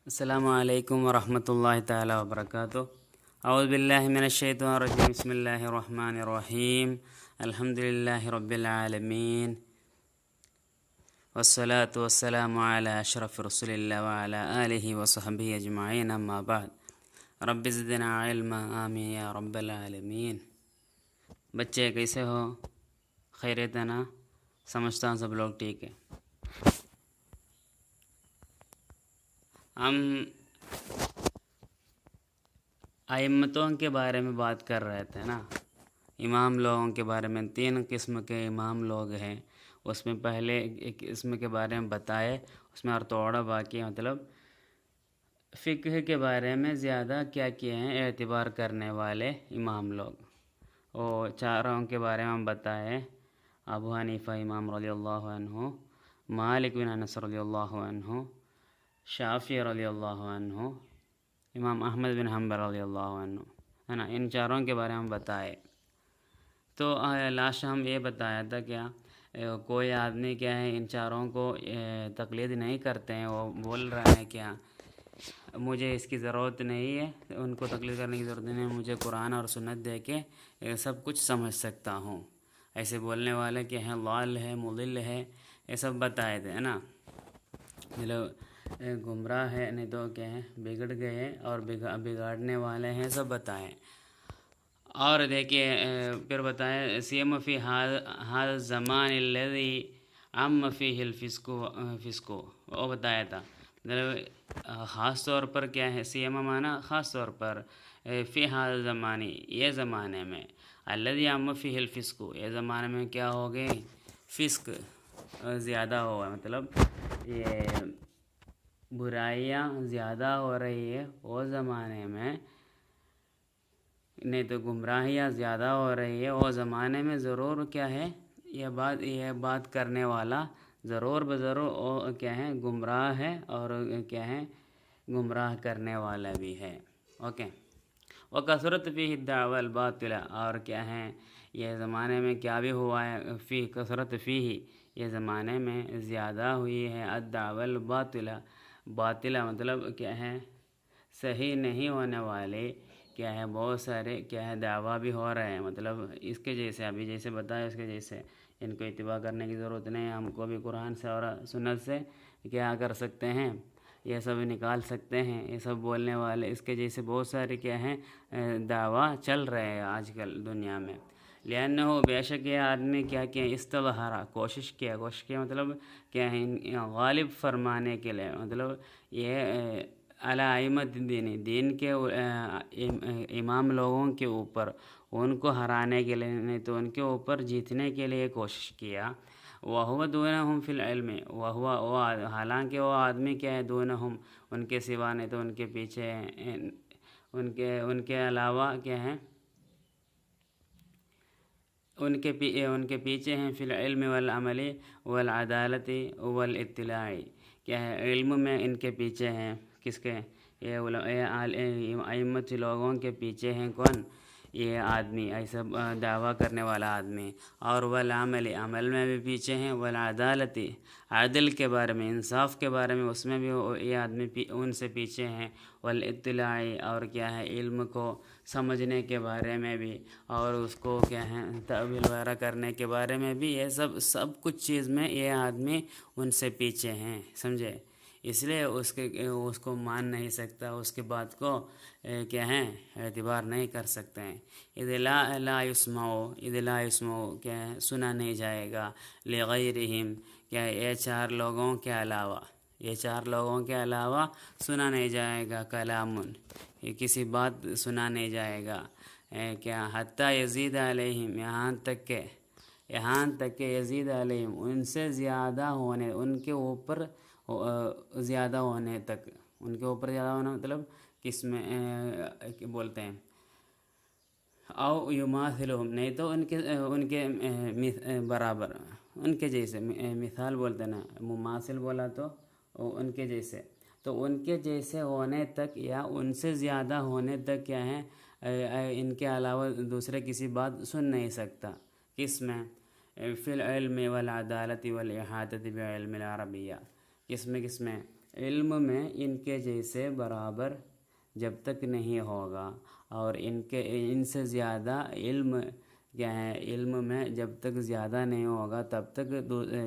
السلام علیکم ورحمۃ اللہ تعالی وبرکاتہ۔ اعوذ باللہ من الشیطان الرجیم، بسم اللہ الرحمن الرحیم، الحمد للہ رب العالمین، والصلاة والسلام علی اشرف رسول اللہ وعلی آلہ وصحبہ اجمعین، اما بعد، رب زدنا علما آمین یا رب العالمین۔ بچے کیسے ہو؟ خیریت ہے نا؟ سمجھتا ہوں سب لوگ ٹھیک ہے۔ ہم ائمتوں کے بارے میں بات کر رہے تھے نا، امام لوگوں کے بارے میں۔ 3 قسم کے امام لوگ ہیں، اس میں پہلے ایک قسم کے بارے میں بتائے، اس میں اور تھوڑا باقی مطلب فقہ کے بارے میں زیادہ کیا کیے ہیں اعتبار کرنے والے امام لوگ، وہ چاروں کے بارے میں ہم بتائے۔ ابو حنیفہ امام رضی اللہ عنہ، مالک بن انس رضی اللہ عنہ، شافعی رضی اللہ عنہ، امام احمد بن حنبل رضی اللہ عنہ، ہے نا، ان چاروں کے بارے میں ہم بتائے۔ تو لاسٹ ہم یہ بتایا تھا کیا کوئی آدمی کیا ہے ان چاروں کو تقلید نہیں کرتے ہیں، وہ بول رہے ہیں کیا مجھے اس کی ضرورت نہیں ہے، ان کو تقلید کرنے کی ضرورت نہیں ہے، مجھے قرآن اور سنت دے کے سب کچھ سمجھ سکتا ہوں، ایسے بولنے والے کہ ہیں ضال ہے، مضل ہے، یہ سب بتائے تھے، ہے نا، گمراہ ہے، نہیں تو کیا ہے بگڑ گئے اور بگاڑنے والے ہیں، سب بتائیں۔ اور دیکھیے پھر بتائیں سیم فی هذا الزمان الذي عم فيه الفسق، وہ بتایا تھا، مطلب خاص طور پر کیا ہے، سیم مانا خاص طور پر، فی هذا الزمان یہ زمانے میں، الذي عم فيه الفسق یہ زمانے میں کیا ہو گئی، فسق زیادہ ہوا، مطلب یہ برائیاں زیادہ ہو رہی ہے وہ زمانے میں، نہیں تو گمراہیاں زیادہ ہو رہی ہے وہ زمانے میں، ضرور کیا ہے یہ بات کرنے والا ضرور بضرور کیا ہے گمراہ ہے، اور کیا ہے گمراہ کرنے والا بھی ہے، اوکے۔ وَكَثُرَتْ فِيهِ الدَّعْوَى الْبَاطِلَةُ اور کیا ہے یہ زمانے میں کیا بھی ہوا ہے، فی کثرت فیہ یہ زمانے میں زیادہ ہوئی ہے، الدعوی الباطلہ باطلہ مطلب کیا ہے صحیح نہیں ہونے والے، کیا ہے بہت سارے کیا ہے دعویٰ بھی ہو رہے ہیں، مطلب اس کے جیسے ابھی جیسے بتایا، اس کے جیسے ان کو اتباع کرنے کی ضرورت نہیں ہے، ہم کو بھی قرآن سے اور سنت سے کیا کر سکتے ہیں، یہ سب نکال سکتے ہیں، یہ سب بولنے والے اس کے جیسے بہت سارے کیا ہیں دعویٰ چل رہے ہیں آج کل دنیا میں۔ لِأَنَّهُ بے شک یہ آدمی کیا استظہارا کوشش کیا مطلب کیا ہے غالب فرمانے کے لیے، مطلب یہ علی ائمۃ دین کے امام لوگوں کے اوپر، ان کو ہرانے کے لیے، نہیں تو ان کے اوپر جیتنے کے لیے کوشش کیا۔ وَهُوَ دُونَهُمْ فِي الْعِلْمِ وَهُوَ حالانکہ وہ آدمی کیا ہے دونہم ان کے سوا، نہیں تو ان کے پیچھے، ان کے علاوہ کیا ہے ان کے پیچھے ہیں، فی العلم والعمل والعدالت والاطلاع کیا ہے علم میں ان کے پیچھے ہیں، کس کے یہ ائمت لوگوں کے پیچھے ہیں، کون یہ آدمی ایسا دعویٰ کرنے والا آدمی، اور والعمل عمل میں بھی پیچھے ہیں، والعدالت عدل کے بارے میں، انصاف کے بارے میں، اس میں بھی یہ آدمی ان سے پیچھے ہیں، والاطلاع اور کیا ہے علم کو سمجھنے کے بارے میں بھی، اور اس کو کیا ہے تأویل وغیرہ کرنے کے بارے میں بھی، یہ سب کچھ چیز میں یہ آدمی ان سے پیچھے ہیں، سمجھے، اس لیے اس کو مان نہیں سکتا، اس کی بات کو کیا ہے اعتبار نہیں کر سکتے ہیں۔ اذ لا يسمعوا کیا ہے سنا نہیں جائے گا، لغیرہم کیا یہ 4 لوگوں کے علاوہ، یہ 4 لوگوں کے علاوہ سنا نہیں جائے گا، کلام یہ کسی بات سنا نہیں جائے گا، کیا حتی یزید علیہم یہاں تک کہ یزید علیہم ان سے زیادہ ہونے، ان کے اوپر زیادہ ہونے تک، ان کے اوپر زیادہ ہونا مطلب کس میں بولتے ہیں، او یماثلہم نہیں تو ان کے برابر، ان کے جیسے، مثال بولتے ہیں نا، مماثل بولا تو ان کے جیسے، تو ان کے جیسے ہونے تک یا ان سے زیادہ ہونے تک کیا ہے ان کے علاوہ دوسرے کسی بات سن نہیں سکتا، کس میں، فی العلم والعدالت والاحاطۃ بعلم العربیہ، کس میں علم میں ان کے جیسے برابر جب تک نہیں ہوگا، اور ان سے زیادہ علم کیا ہے، علم میں جب تک زیادہ نہیں ہوگا تب تک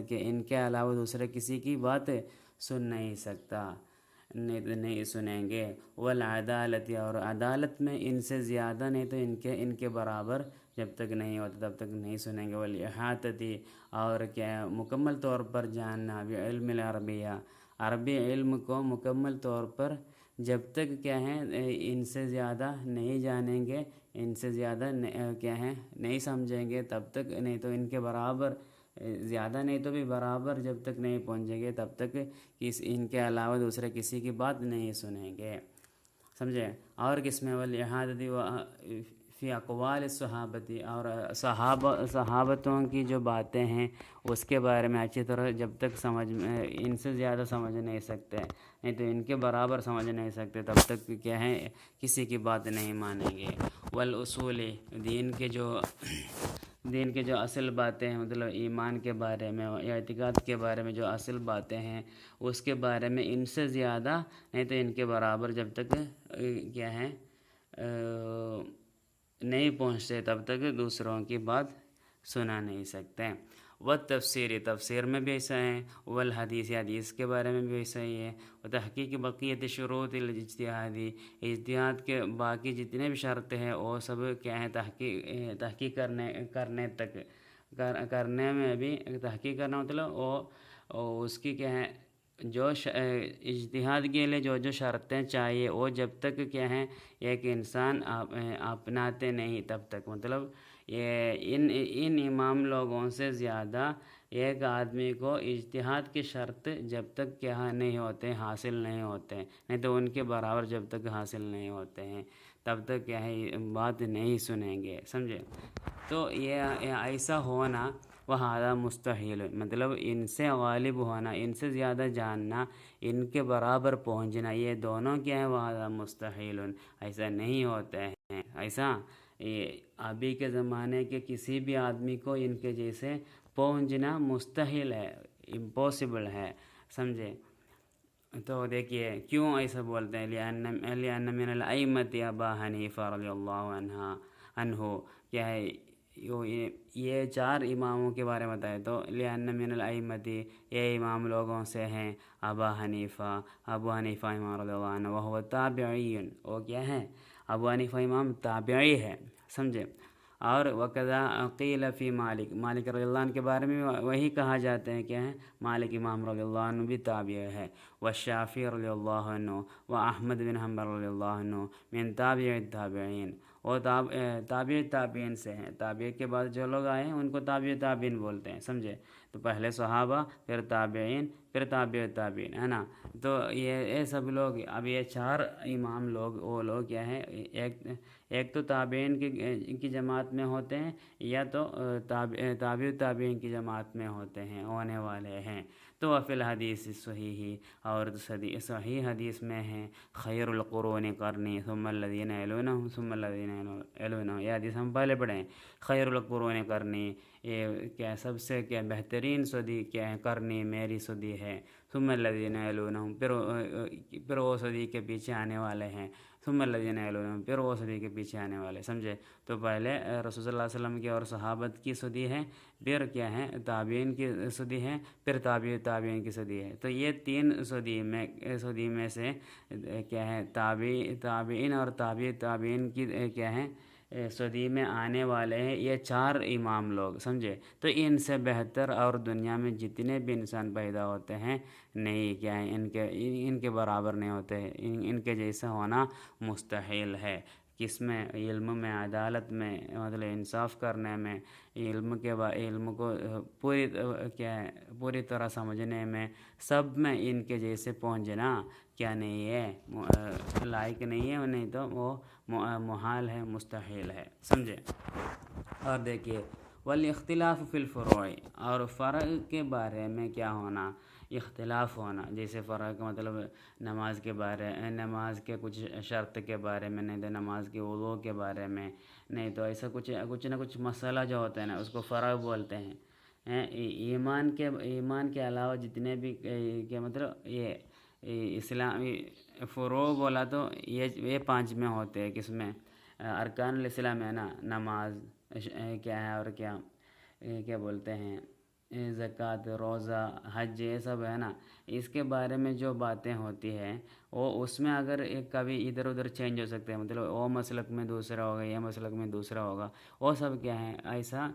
کہ ان کے علاوہ دوسرے کسی کی بات سن نہیں سکتا، نہیں سنیں گے۔ والعدالت، اور عدالت میں ان سے زیادہ نہیں تو ان کے برابر جب تک نہیں ہوتا تب تک نہیں سنیں گے۔ والاحاطتی، اور کیا مکمل طور پر جاننا، بعلم العربیہ، عربی علم کو مکمل طور پر جب تک کیا ہے ان سے زیادہ نہیں جانیں گے، ان سے زیادہ کیا ہے نہیں سمجھیں گے تب تک، نہیں تو ان کے برابر، زیادہ نہیں تو بھی برابر جب تک نہیں پہنچیں گے تب تک ان کے علاوہ دوسرے کسی کی بات نہیں سنیں گے، سمجھے۔ اور کس میں والاحاطتی فی اقوال الصحابتی، اور صحابتوں کی جو باتیں ہیں اس کے بارے میں اچھی طرح جب تک ان سے زیادہ سمجھ نہیں سکتے، نہیں تو ان کے برابر سمجھ نہیں سکتے تب تک کیا ہے کسی کی بات نہیں مانیں گے۔ والاصول، دین کے جو اصل باتیں ہیں، مطلب ایمان کے بارے میں یا اعتقاد کے بارے میں جو اصل باتیں ہیں اس کے بارے میں ان سے زیادہ نہیں تو ان کے برابر جب تک کیا ہے نہیں پہنچتے تب تک دوسروں کی بات سنا نہیں سکتے۔ والتفسیر، تفسیر میں بھی ایسا ہے۔ والحدیث، حدیث کے بارے میں بھی ایسا ہی ہے۔ وتحقیق بقیت شروط الاجتہادی، اجتہاد کے باقی جتنے بھی شرط ہیں وہ سب کیا ہے تحقیق کرنے میں بھی، تحقیق کرنا مطلب وہ اس کی کیا ہے جو اجتہاد کے لیے جو شرطیں چاہیے وہ جب تک کیا ہے ایک انسان اپناتے نہیں تب تک، مطلب ان امام لوگوں سے زیادہ ایک آدمی کو اجتہاد کی شرط جب تک کیا نہیں ہوتے، حاصل نہیں ہوتے، نہیں تو ان کے برابر جب تک حاصل نہیں ہوتے ہیں تب تک کیا ہے بات نہیں سنیں گے، سمجھے۔ تو یہ ایسا ہونا وہذا مستحیل، مطلب ان سے غالب ہونا، ان سے زیادہ جاننا، ان کے برابر پہنچنا، یہ دونوں کیا ہے وہذا مستحیل، ایسا نہیں ہوتا ہے۔ ایسا ابھی کے زمانے کے کسی بھی آدمی کو ان کے جیسے پہنچنا مستحیل ہے، امپاسبل ہے، سمجھے۔ تو دیکھیے کیوں ایسا بولتے ہیں، لأن من الائمۃ ابا حنیفہ رضی اللہ عنہ، کیا ہے یہ چار اماموں کے بارے میں بتائے تو لأن من الائمۃ، یہ امام لوگوں سے ہیں، ابو حنیفہ امام رضی اللہ عنہ، وہو تابعی، وہ کیا ہے ابو حنیفہ امام تابعی ہے، سمجھے۔ اور وکذا قیل فی مالک رضی اللہ عنہ کے بارے میں وہی کہا جاتا ہے، کیا ہے مالک امام رضی اللہ عنہ بھی تابعی ہے۔ والشافعی رضی اللہ عنہ واحمد بن حنبل رضی اللہ عنہ من تابع التابعین، وہ تابع تابعین سے ہیں، تابع کے بعد جو لوگ آئے ہیں ان کو تابع تابعین بولتے ہیں، سمجھے۔ تو پہلے صحابہ، پھر تابعین، پھر تابع تابعین، ہے نا۔ تو یہ سب لوگ، اب یہ چار امام لوگ، وہ لوگ کیا ہے ایک تو تابعین کی جماعت میں ہوتے ہیں، یا تو تابع تابعین کی جماعت میں ہونے والے ہیں۔ تو فی الحدیث صحیح، اور صحیح حدیث میں ہیں خیر القرون قرنی ثم الذین یلونہم ثم الذین یلونہم، یہ حدیث ہم پہلے پڑھیں، خیر القرون قرنی، یہ کیا سب سے کیا بہترین صدی کیا ہے، قرنی میری صدی ہے، ثم الذین یلونہم، پھر وہ صدی کے پیچھے آنے والے ہیں، ثم الذین یلونہم، پھر وہ صدی کے پیچھے آنے والے، سمجھے۔ تو پہلے رسول صلی اللہ علیہ وسلم کی اور صحابت کی صدی ہے، پھر کیا ہے تابعین کی صدی ہے، پھر تابع تابعین کی صدی ہے۔ تو یہ تین صدی میں سے کیا ہے تابعین اور تابع تابعین کی کیا ہے صدی میں آنے والے ہیں یہ چار امام لوگ، سمجھے۔ تو ان سے بہتر اور دنیا میں جتنے بھی انسان پیدا ہوتے ہیں نہیں کیا ہے ان کے برابر نہیں ہوتے، ان کے جیسا ہونا مستحیل ہے۔ کس میں؟ علم میں، عدالت میں، مطلب انصاف کرنے میں، علم کو پوری طرح سمجھنے میں، سب میں ان کے جیسے پہنچنا کیا نہیں ہے، لائق نہیں ہے، نہیں تو وہ محال ہے، مستحیل ہے، سمجھے۔ اور دیکھیے والاختلاف فی الفروع، اور فرع کے بارے میں کیا ہونا، اختلاف ہونا، جیسے فرع کا مطلب نماز کے کچھ شرط کے بارے میں، نہیں تو نماز کے وضو کے بارے میں، نہیں تو ایسا کچھ نہ کچھ مسئلہ جو ہوتا ہے نا اس کو فرع بولتے ہیں۔ ایمان کے علاوہ جتنے بھی کیا مطلب یہ اسلامی فروع بولا تو یہ 5 میں ہوتے ہیں، کس میں؟ ارکان الاسلام ہے نا، نماز کیا ہے، اور کیا بولتے ہیں، زکوٰۃ، روزہ، حج، یہ سب ہے نا۔ اس کے بارے میں جو باتیں ہوتی ہیں وہ اس میں اگر ایک کبھی ادھر ادھر چینج ہو سکتے ہیں، مطلب وہ مسلک میں دوسرا ہوگا، یہ مسلک میں دوسرا ہوگا، وہ سب کیا ہے، ایسا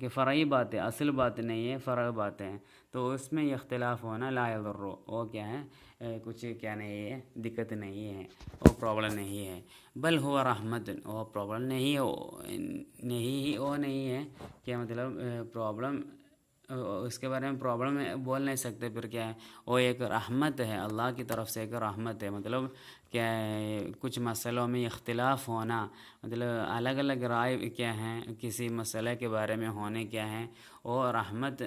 فرعی باتیں، اصل بات نہیں ہے، فرعی باتیں ہیں، تو اس میں اختلاف ہونا لا یضر، وہ کیا ہے، کچھ کیا نہیں ہے، دقت نہیں ہے، وہ پرابلم نہیں ہے، بل ہوا رحمت، وہ پرابلم نہیں ہے، وہ نہیں ہے، کیا مطلب پرابلم، اس کے بارے میں پرابلم بول نہیں سکتے، پھر کیا ہے، وہ ایک رحمت ہے، اللہ کی طرف سے ایک رحمت ہے، مطلب کیا ہے، کچھ مسئلوں میں اختلاف ہونا، مطلب الگ الگ رائے کیا ہیں کسی مسئلے کے بارے میں ہونے کیا ہیں، وہ رحمت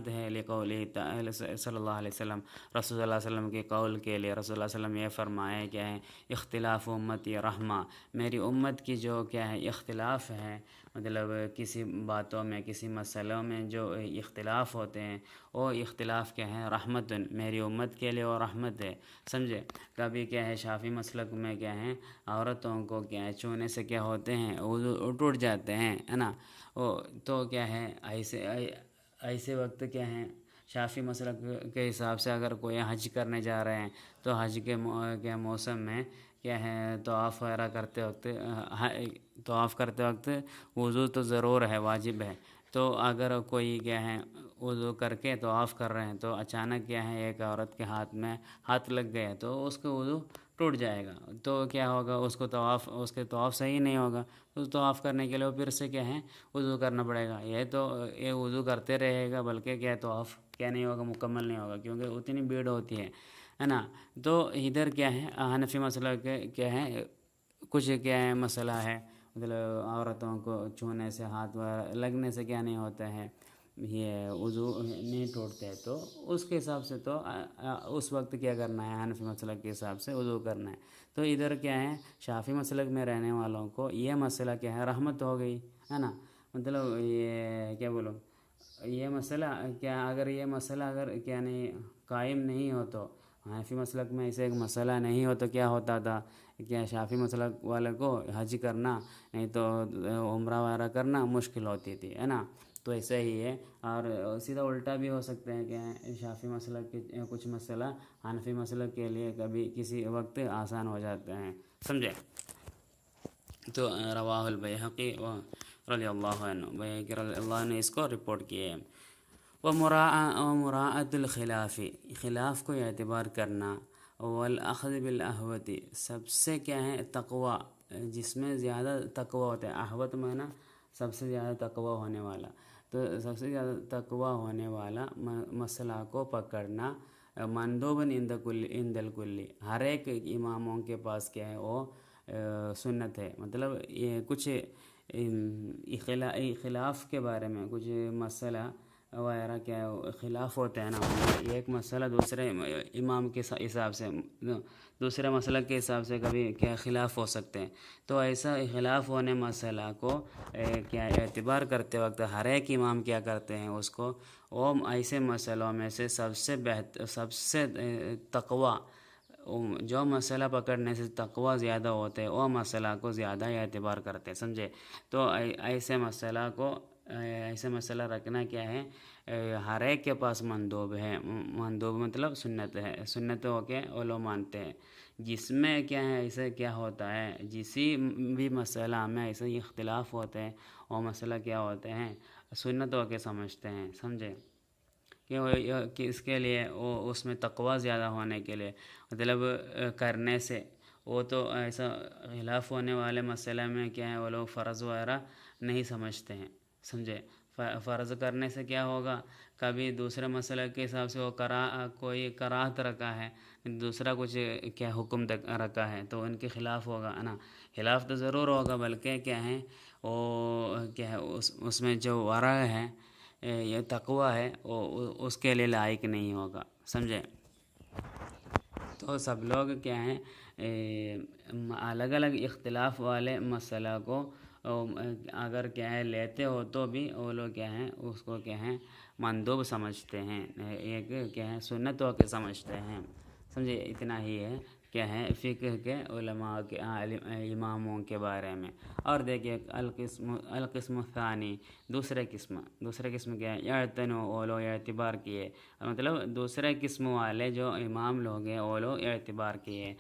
ہے، لقولی تعالی صلی اللہ علیہ وسلم، رسول اللہ علیہ وسلم کے قول کے لیے رسول اللہ علیہ وسلم یہ فرمائے کیا ہے، اختلاف امتی رحمہ، میری امت کی جو کیا ہے اختلاف ہے، مطلب کسی باتوں میں، کسی مسئلوں میں جو اختلاف ہوتے ہیں، وہ اختلاف کیا ہے، رحمت، میری امت کے لیے وہ رحمت ہے، سمجھے؟ کبھی کیا ہے شافی مسلک میں کیا ہے، عورتوں کو کیا ہے چھونے سے کیا ہوتے ہیں، وہ ٹوٹ جاتے ہیں، ہے نا، وہ تو کیا ہے، ایسے وقت کیا ہے، شافی مسلک کے حساب سے اگر کوئی حج کرنے جا رہے ہیں تو حج کے موسم میں کیا ہے، طواف وغیرہ کرتے وقت وضو تو ضرور ہے، واجب ہے، تو اگر کوئی کیا ہے وضو کر کے طواف کر رہے ہیں تو اچانک کیا ہے ایک عورت کے ہاتھ میں ہاتھ لگ گیا تو اس کا وضو ٹوٹ جائے گا، تو کیا ہوگا، اس کے طواف صحیح نہیں ہوگا، تو طواف کرنے کے لیے وہ پھر سے کیا ہے وضو کرنا پڑے گا، یہ وضو کرتے رہے گا، بلکہ کیا طواف کیا نہیں ہوگا، مکمل نہیں ہوگا، کیونکہ اتنی بھیڑ ہوتی ہے نا۔ تو ادھر کیا ہے حنفی مسئلہ کیا ہے، کچھ کیا ہے مسئلہ ہے، مطلب عورتوں کو چھونے سے، ہاتھ لگنے سے کیا نہیں ہوتا ہے، یہ وضو نہیں ٹوٹتے، تو اس کے حساب سے تو اس وقت کیا کرنا ہے، حنفی مسلک کے حساب سے وضو کرنا ہے، تو ادھر کیا ہے شافی مسلک میں رہنے والوں کو یہ مسئلہ کیا ہے، رحمت ہو گئی، ہے نا، مطلب یہ کیا بولو، یہ مسئلہ کیا، اگر یہ مسئلہ اگر کیا نہیں قائم نہیں ہو تو، حنفی مسلک میں ایسے ایک مسئلہ نہیں ہو تو کیا ہوتا تھا، کیا شافی مسلک والے کو حج کرنا، نہیں تو عمرہ وغیرہ کرنا مشکل ہوتی تھی، ہے نا، تو ایسا ہی ہے، اور سیدھا الٹا بھی ہو سکتے ہیں کہ شافی مسلک کے کچھ مسئلہ حنفی مسلک کے لیے کبھی کسی وقت آسان ہو جاتے ہیں، سمجھے؟ تو رواہ البیہقی رضی اللہ عنہ، بیہقی رضی اللہ عنہ اس کو رپورٹ کیے ہیں۔ ومراعۃ الخلاف، خلاف کو اعتبار کرنا، والاخذ بالاحوط، سب سے کیا ہے تقوی، جس میں زیادہ تقوی ہوتا ہے، احوط معنی سب سے زیادہ تقوی ہونے والا، تو سب سے زیادہ تقوی ہونے والا مسئلہ کو پکڑنا، مندوباً عند الکل، ہر ایک اماموں کے پاس کیا ہے وہ سنت ہے، مطلب یہ کچھ خلاف کے بارے میں کچھ مسئلہ وغیرہ کیا خلاف ہوتے ہیں نا، ایک مسئلہ دوسرے امام کے حساب سے، دوسرے مسئلہ کے حساب سے کبھی کیا خلاف ہو سکتے ہیں، تو ایسا خلاف ہونے مسئلہ کو کیا اعتبار کرتے وقت ہر ایک امام کیا کرتے ہیں اس کو، وہ ایسے مسئلوں میں سے سب سے تقوی، جو مسئلہ پکڑنے سے تقوی زیادہ ہوتے ہیں وہ مسئلہ کو زیادہ اعتبار کرتے ہیں، سمجھے؟ تو ایسے مسئلہ رکھنا کیا ہے، ہر ایک کے پاس مندوب ہے، مندوب مطلب سنت ہے، سنت ہو کے وہ لوگ مانتے ہیں، جس میں کیا ہے ایسے کیا ہوتا ہے، جسی بھی مسئلہ میں ایسے اختلاف ہوتے ہیں، وہ مسئلہ کیا ہوتے ہیں سنت ہو کے سمجھتے ہیں، سمجھے؟ کہ اس کے لیے وہ اس میں تقوی زیادہ ہونے کے لیے، مطلب کرنے سے، وہ تو ایسا خلاف ہونے والے مسئلے میں کیا ہے وہ لوگ فرض وغیرہ نہیں سمجھتے ہیں، سمجھے؟ فرض کرنے سے کیا ہوگا، کبھی دوسرے مسئلے کے حساب سے وہ کوئی کراہت رکھا ہے، دوسرا کچھ کیا حکم رکھا ہے، تو ان کے خلاف ہوگا، ہے نا، خلاف تو ضرور ہوگا، بلکہ کیا ہے وہ کیا ہے اس میں جو ورع ہے، یہ تقوی ہے، وہ اس کے لیے لائق نہیں ہوگا، سمجھے؟ تو سب لوگ کیا ہیں الگ الگ اختلاف والے مسئلہ کو اگر کیا ہے لیتے ہو تو بھی وہ لوگ کیا ہیں اس کو کیا ہیں مندوب سمجھتے ہیں، ایک کیا ہے سنتوں کے سمجھتے ہیں، سمجھے؟ اتنا ہی ہے کیا ہے فقہ کے علماء کے اماموں کے بارے میں۔ اور دیکھیے القسم الثانی، دوسرے قسم کیا ہے؟ یعتنو، وہ لوگ اعتبار کیے، مطلب دوسرے قسم والے جو امام لوگ ہیں وہ لوگ اعتبار کیے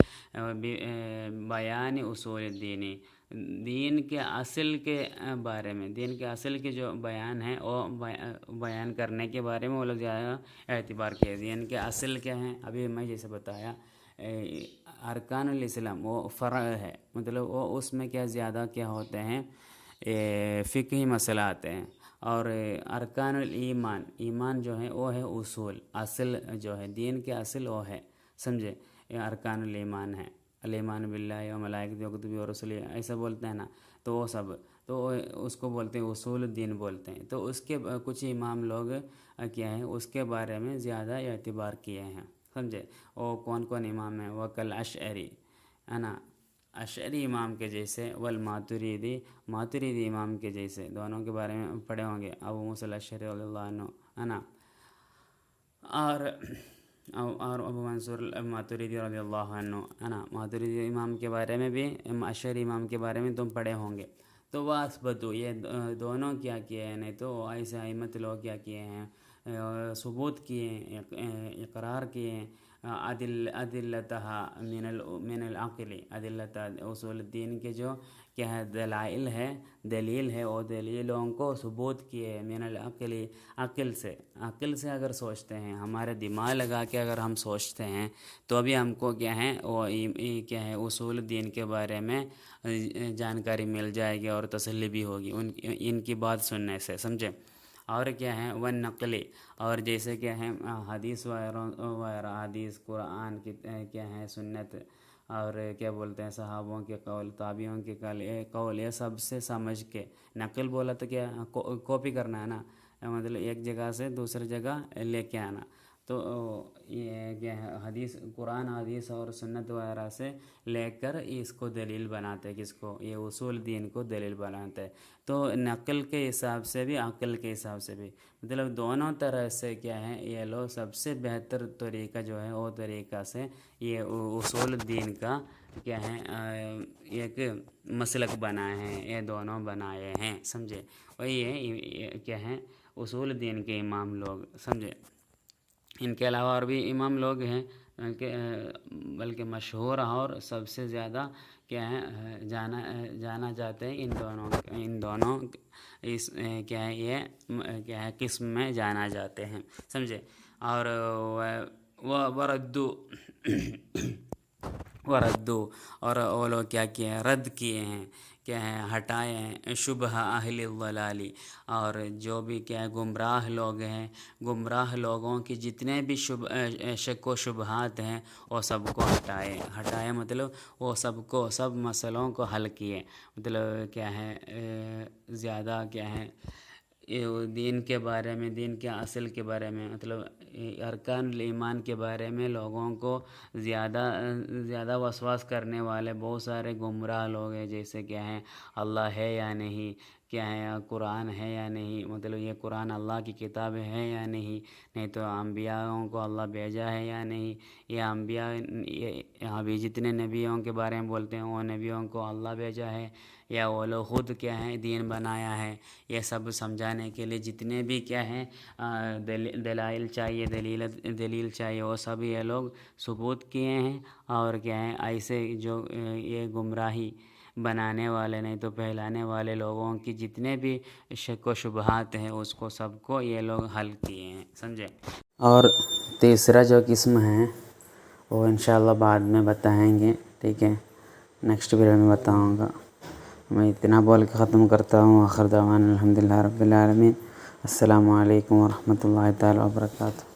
بیان اصول الدینی، دین کے اصل کے بارے میں، دین کے اصل کے جو بیان ہے وہ بیان کرنے کے بارے میں وہ لوگ زیادہ اعتبار کیے۔ دین کے اصل کیا ہیں؟ ابھی میں جیسے بتایا ارکان الاسلام وہ فرع ہے، مطلب وہ اس میں کیا زیادہ کیا ہوتے ہیں فقہی مسئلہ آتے ہیں، اور ارکان الایمان، ایمان جو ہے وہ ہے اصل جو ہے دین کے اصل وہ ہے، سمجھے؟ یہ ارکان الایمان ہے، الایمان باللہ و ملائکتہ و کتبہ و رسلہ، ایسا بولتے ہیں نا، تو وہ سب تو اس کو بولتے ہیں اصول الدین بولتے ہیں۔ تو اس کے کچھ امام لوگ کیا ہیں اس کے بارے میں زیادہ اعتبار کیے ہیں، سمجھے؟ وہ کون امام ہیں؟ وکل اشعری ہے نا، اشعری امام کے جیسے، ماتریدی امام کے جیسے، دونوں کے بارے میں پڑھے ہوں گے، ابو موسیٰ الاشعری رضی اللہ عنہ ہے نا، اور ابو منصور ماتریدی رضی اللہ عنہ ہے نا، ماتریدی امام کے بارے میں بھی، اشعری امام کے بارے میں تم پڑھے ہوں گے۔ تو واسبتو، یہ دونوں کیا کیے ہیں؟ نہیں تو ایسے ائمت لوگ کیا کیے ہیں؟ ثبوت کیے ہیں، اقرار کیے ہیں عدلتہا من العقل، عدلتہ اصول الدین کے جو کیا ہے دلائل ہے وہ دلیلوں کو ثبوت کیے من العقل، عقل سے اگر سوچتے ہیں، ہمارے دماغ لگا کے اگر ہم سوچتے ہیں تو ابھی ہم کو کیا ہے وہ کیا ہے اصول الدین کے بارے میں جانکاری مل جائے گی اور تسلی بھی ہوگی ان کی بات سننے سے، سمجھے؟ اور کیا ہے والنقلی، اور جیسے کیا ہے حدیث وغیرہ، حدیث قرآن کی کیا ہے سنت، اور کیا بولتے ہیں صحابوں کے قول، تابعوں کے قول، یہ سب سے سمجھ کے، نقل بولا تو کیا کاپی کرنا ہے نا، مطلب ایک جگہ سے دوسری جگہ لے کے آنا، تو یہ کیا ہے حدیث قرآن حدیث اور سنت وغیرہ سے لے کر اس کو دلیل بناتے، کس کو؟ یہ اصول دین کو دلیل بناتے۔ تو نقل کے حساب سے بھی عقل کے حساب سے بھی، مطلب دونوں طرح سے کیا ہے یہ لوگ سب سے بہتر طریقہ جو ہے وہ طریقہ سے یہ اصول الدین کا کیا ہے ایک مسلک بنائے ہیں، یہ دونوں بنائے ہیں، سمجھے؟ وہی ہے کیا ہے اصول الدین کے امام لوگ، سمجھے؟ ان کے علاوہ اور بھی امام لوگ ہیں بلکہ مشہور اور سب سے زیادہ کیا ہے جانا جاتے ہیں ان دونوں اس کیا ہے یہ کیا ہے قسم میں جانا جاتے ہیں، سمجھے؟ اور وردو اور وہ لوگ کیا کیے ہیں؟ رد کیے ہیں، کیا ہے ہٹائے ہیں شبہ اہل الضلالی، اور جو بھی کیا ہے گمراہ لوگ ہیں، گمراہ لوگوں کی جتنے بھی شک و شبہات ہیں وہ سب کو ہٹائے مطلب وہ سب مسئلوں کو حل کیے، مطلب کیا ہے زیادہ کیا ہے دین کے بارے میں، دین کے اصل کے بارے میں، مطلب ارکان الایمان کے بارے میں لوگوں کو زیادہ وسواس کرنے والے بہت سارے گمراہ لوگ ہیں، جیسے کیا ہیں اللہ ہے یا نہیں، کیا ہے قرآن ہے یا نہیں، مطلب یہ قرآن اللہ کی کتاب ہے یا نہیں تو انبیاءوں کو اللہ بھیجا ہے یا نہیں، یہ انبیاء یہاں بھی جتنے نبیوں کے بارے میں بولتے ہیں وہ نبیوں کو اللہ بھیجا ہے یا وہ لوگ خود کیا ہے دین بنایا ہے، یہ سب سمجھانے کے لیے جتنے بھی کیا ہیں دلائل چاہیے، دلیل چاہیے، وہ سب یہ لوگ ثبوت کیے ہیں، اور کیا ہے ایسے جو یہ گمراہی بنانے والے نہیں تو پھیلانے والے لوگوں کی جتنے بھی شک و شبہات ہیں اس کو سب کو یہ لوگ حل کیے ہیں، سمجھے؟ اور تیسرا جو قسم ہے وہ انشاءاللہ بعد میں بتائیں گے، ٹھیک ہے، نیکسٹ ویڈیو میں بتاؤں گا۔ میں اتنا بول کے ختم کرتا ہوں، آخر دعوانا الحمدللہ رب العالمین، السلام علیکم ورحمۃ اللہ تعالیٰ وبرکاتہ۔